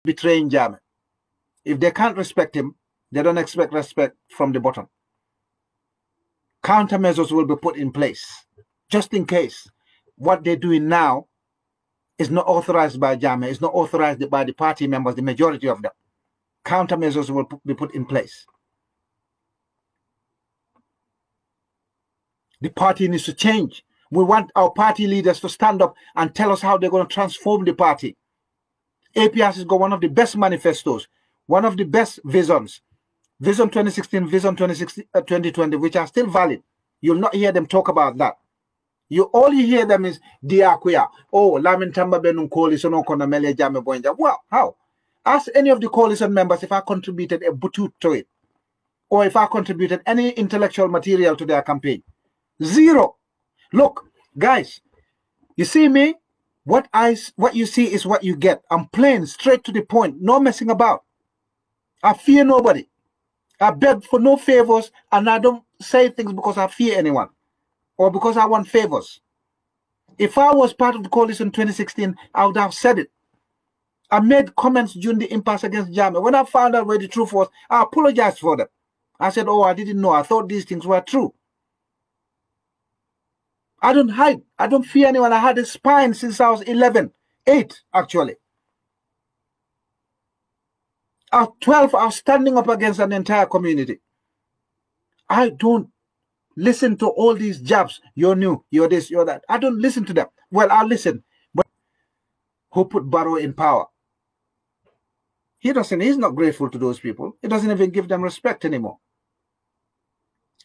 betraying Jammeh. If they can't respect him, they don't expect respect from the bottom. Countermeasures will be put in place, just in case. What they're doing now is not authorized by Jammeh, it's not authorized by the party members, the majority of them. Countermeasures will be put in place. The party needs to change. We want our party leaders to stand up and tell us how they're going to transform the party. APRC has got one of the best manifestos, one of the best visions. Vision 2016, Vision 2020, which are still valid. You'll not hear them talk about that. All you hear them is Diakuya. Oh, Lamin Tamba Benun coalition on Konamele Jammeh Boinja. Well, how? Ask any of the coalition members if I contributed a butut to it, or if I contributed any intellectual material to their campaign. Zero. Look, guys, you see me? What you see is what you get. I'm plain, straight to the point, no messing about. I fear nobody. I beg for no favors, and I don't say things because I fear anyone or because I want favors. If I was part of the coalition 2016, I would have said it. I made comments during the impasse against Jammeh. When I found out where the truth was, I apologized for them. I said, oh, I didn't know. I thought these things were true. I don't hide. I don't fear anyone. I had a spine since I was 8 actually. At 12, I was standing up against an entire community. I don't listen to all these jabs. You're new, you're this, you're that. I don't listen to them. Well, I'll listen. But who put Barrow in power? He's not grateful to those people. He doesn't even give them respect anymore.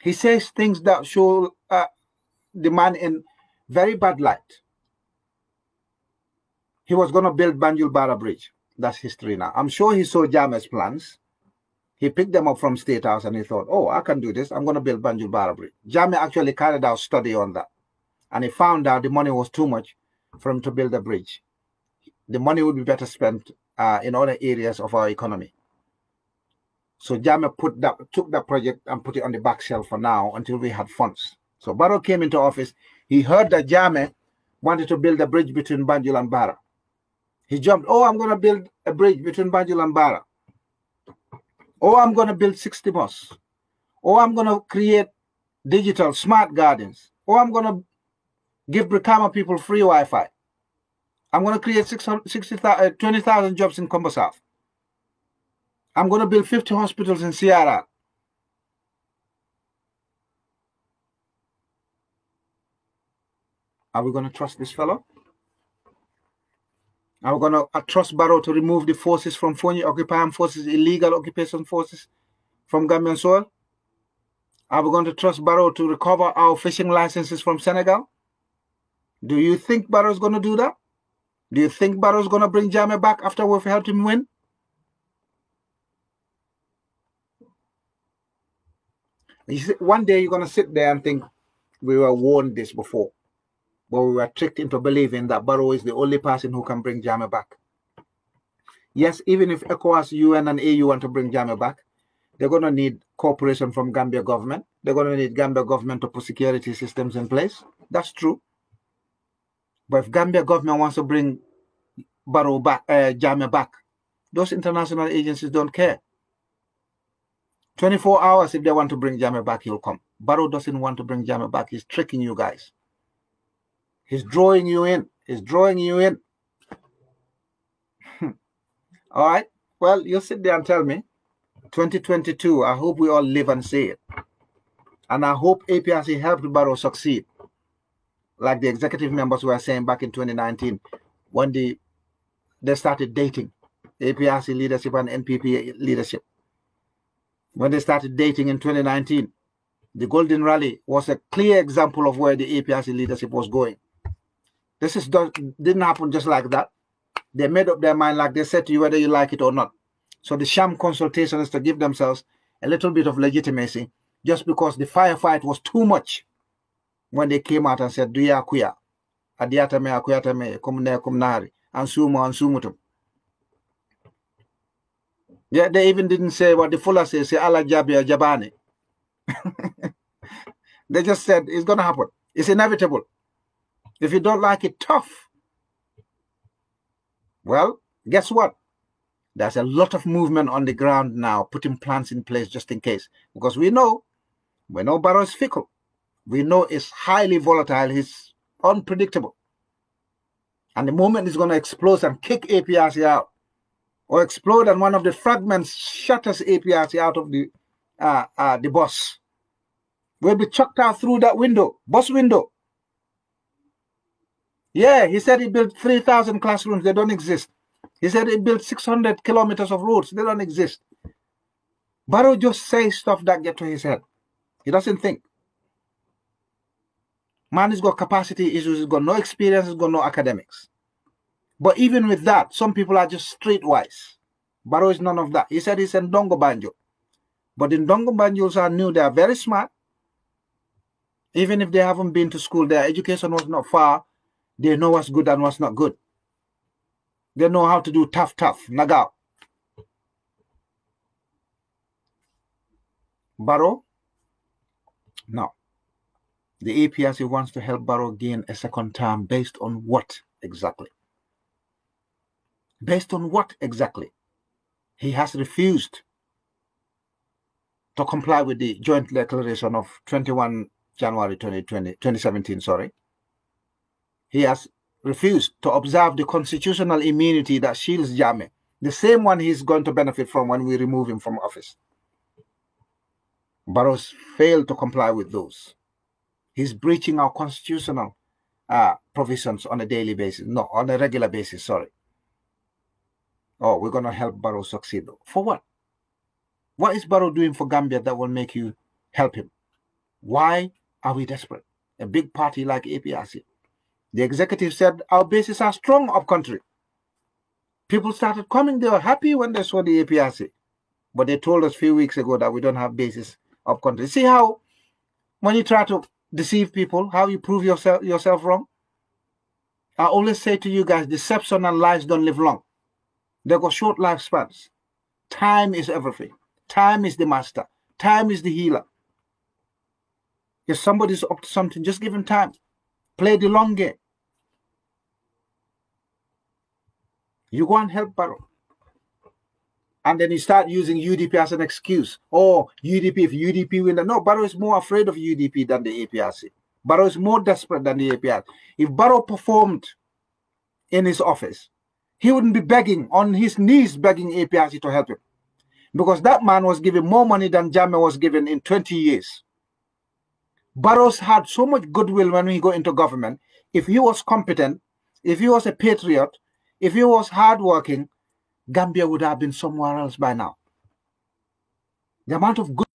He says things that show the man in very bad light. He was going to build Banjul Barra Bridge. That's history now. I'm sure he saw Jammeh's plans. He picked them up from State House and he thought, oh, I can do this. I'm going to build Banjul Barra Bridge. Jammeh actually carried out study on that. And he found out the money was too much for him to build a bridge. The money would be better spent in other areas of our economy. So Jammeh took that project and put it on the back shelf for now until we had funds. So Barrow came into office. He heard that Jammeh wanted to build a bridge between Banjul and Barra. He jumped, oh, I'm going to build a bridge between Banjul and Barra. Oh, I'm going to build 60 mosques. Oh, I'm going to create digital smart gardens. Oh, I'm going to give Brikama people free Wi-Fi. I'm going to create 20,000 jobs in Combo South. I'm going to build 50 hospitals in Sierra. Are we going to trust this fellow? Are we going to trust Barrow to remove the forces from Fonyi, occupying forces, illegal occupation forces from Gambian soil? Are we going to trust Barrow to recover our fishing licenses from Senegal? Do you think Barrow's going to do that? Do you think Barrow's going to bring Jammeh back after we've helped him win? You see, one day you're going to sit there and think, we were warned this before. But we were tricked into believing that Barrow is the only person who can bring Jammeh back. Yes, even if ECOWAS, UN, and AU want to bring Jammeh back, they're going to need cooperation from Gambia government. They're going to need Gambia government to put security systems in place. That's true. But if Gambia government wants to bring Barrow back, Jammeh back, those international agencies don't care. 24 hours, if they want to bring Jammeh back, he'll come. Barrow doesn't want to bring Jammeh back. He's tricking you guys. He's drawing you in. He's drawing you in. All right. Well, you sit there and tell me. 2022, I hope we all live and see it. And I hope APRC helped Barrow succeed. Like the executive members were saying back in 2019, when they started dating, APRC leadership and NPP leadership. When they started dating in 2019, the Golden Rally was a clear example of where the APRC leadership was going. This didn't happen just like that. They made up their mind, like they said to you, whether you like it or not. So the sham consultation is to give themselves a little bit of legitimacy, just because the firefight was too much when they came out and said, Duya kuya, adiata me akuyata me, kumne kumnari, ansumo ansumutum. Yeah, they even didn't say what the Fuller says, say Allah Jabia Jabani. They just said it's going to happen. It's inevitable. If you don't like it, tough. Well, guess what? There's a lot of movement on the ground now, putting plans in place just in case. Because we know Barrow is fickle. We know it's highly volatile. He's unpredictable. And the moment he's going to explode and kick APRC out, or explode and one of the fragments shatters APRC out of the bus, will be chucked out through that window, bus window. Yeah, he said he built 3,000 classrooms. They don't exist. He said he built 600 kilometers of roads. They don't exist. Barrow just says stuff that gets to his head. He doesn't think. Man has got capacity issues. He's got no experience. He's got no academics. But even with that, some people are just streetwise. Barrow is none of that. He said he's in Ndongo Banjo. But the Ndongo Banjos are new. They are very smart. Even if they haven't been to school, their education was not far. They know what's good and what's not good. They know how to do tough, nagao. Barrow? No. The APRC wants to help Barrow gain a second term based on what exactly? Based on what exactly? He has refused to comply with the joint declaration of 21 January 2017, sorry. He has refused to observe the constitutional immunity that shields Jammeh, the same one he's going to benefit from when we remove him from office. Barrow's failed to comply with those. He's breaching our constitutional provisions on a daily basis. No, on a regular basis, sorry. Oh, we're going to help Barrow succeed. For what? What is Barrow doing for Gambia that will make you help him? Why are we desperate? A big party like APRC. The executive said our bases are strong up country. People started coming. They were happy when they saw the APRC. But they told us a few weeks ago that we don't have bases up country. See how when you try to deceive people, how you prove yourself wrong? I always say to you guys, deception and lies don't live long. They've got short lifespans. Time is everything. Time is the master. Time is the healer. If somebody's up to something, just give him time. Play the long game. You go and help Barrow. And then you start using UDP as an excuse. Oh, UDP, if UDP win. No, Barrow is more afraid of UDP than the APRC. Barrow is more desperate than the APRC. If Barrow performed in his office, he wouldn't be begging, on his knees begging APRC to help him. Because that man was given more money than Jammeh was given in 20 years. Barrow's had so much goodwill when he got into government. If he was competent, if he was a patriot, if he was hardworking, Gambia would have been somewhere else by now. The amount of good